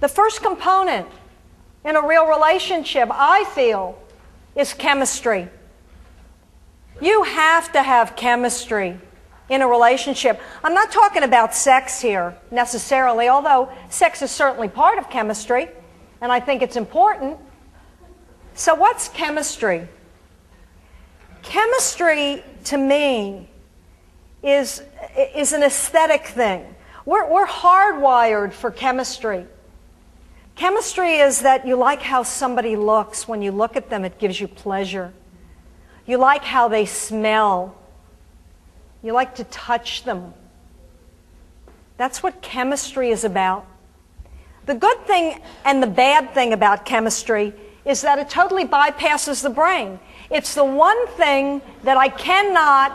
The first component in a real relationship, I feel, is chemistry. You have to have chemistry in a relationship. I'm not talking about sex here necessarily, although sex is certainly part of chemistry, and I think it's important. So what's chemistry? Chemistry, to me, is an aesthetic thing. We're hardwired for chemistry. Chemistry is that you like how somebody looks. When you look at them, it gives you pleasure. You like how they smell. You like to touch them. That's what chemistry is about. The good thing and the bad thing about chemistry is that it totally bypasses the brain. It's the one thing that I cannot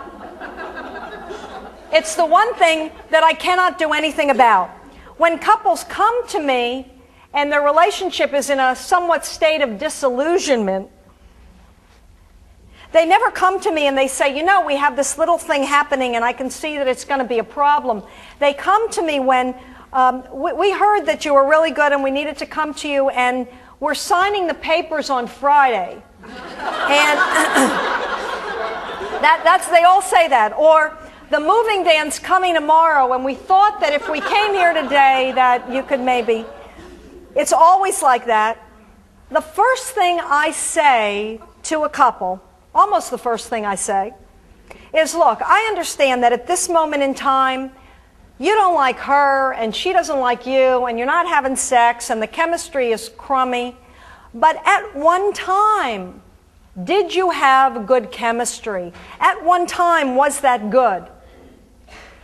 do anything about. When couples come to me and their relationship is in a somewhat state of disillusionment, they never come to me and they say, you know, we have this little thing happening and I can see that it's going to be a problem. They come to me when we heard that you were really good and we needed to come to you, and we're signing the papers on Friday. And they all say that. Or the moving dan's coming tomorrow and we thought that if we came here today that you could maybe. It's always like that. The first thing I say to a couple, almost the first thing I say, is, look, I understand that at this moment in time, you don't like her and she doesn't like you and you're not having sex and the chemistry is crummy. But at one time, did you have good chemistry? At one time, was that good?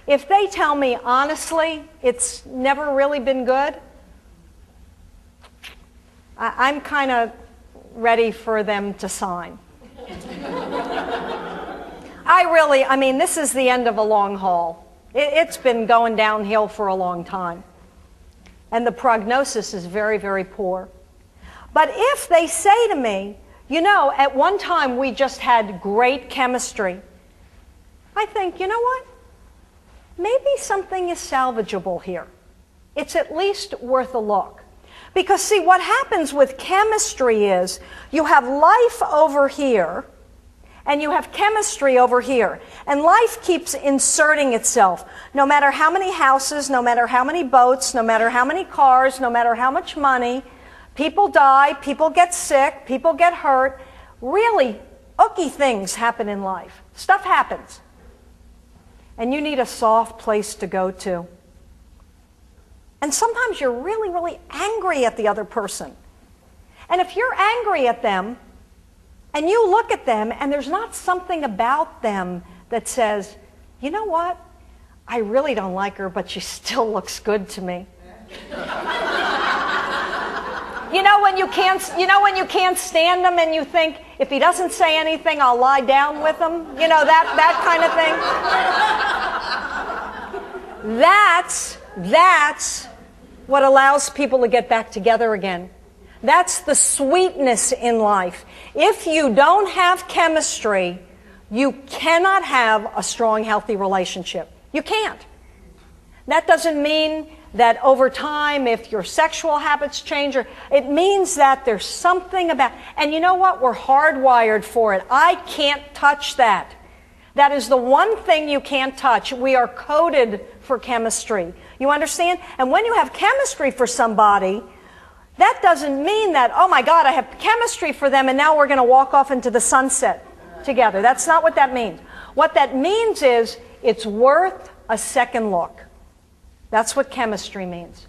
If they tell me honestly, it's never really been good, I'm kind of ready for them to sign. I mean, this is the end of a long haul. It's been going downhill for a long time. And the prognosis is very, very poor. But if they say to me, you know, at one time we just had great chemistry, I think, you know what? Maybe something is salvageable here. It's at least worth a look. Because see, what happens with chemistry is you have life over here and you have chemistry over here. And life keeps inserting itself. No matter how many houses, no matter how many boats, no matter how many cars, no matter how much money, people die, people get sick, people get hurt. Really, ooky things happen in life. Stuff happens. And you need a soft place to go to. And sometimes you're really, really angry at the other person. And if you're angry at them, and you look at them, and there's not something about them that says, you know what? I really don't like her, but she still looks good to me. You know when you can't stand them and you think, if he doesn't say anything, I'll lie down with him? You know, that kind of thing? That's what allows people to get back together again. That's the sweetness in life. If you don't have chemistry, you cannot have a strong, healthy relationship. You can't. That doesn't mean that over time, if your sexual habits change, it means that there's something about, and you know what? We're hardwired for it. I can't touch that. That is the one thing you can't touch. We are coded for chemistry. You understand? And when you have chemistry for somebody, that doesn't mean that, oh my God, I have chemistry for them and now we're going to walk off into the sunset together. That's not what that means. What that means is it's worth a second look. That's what chemistry means.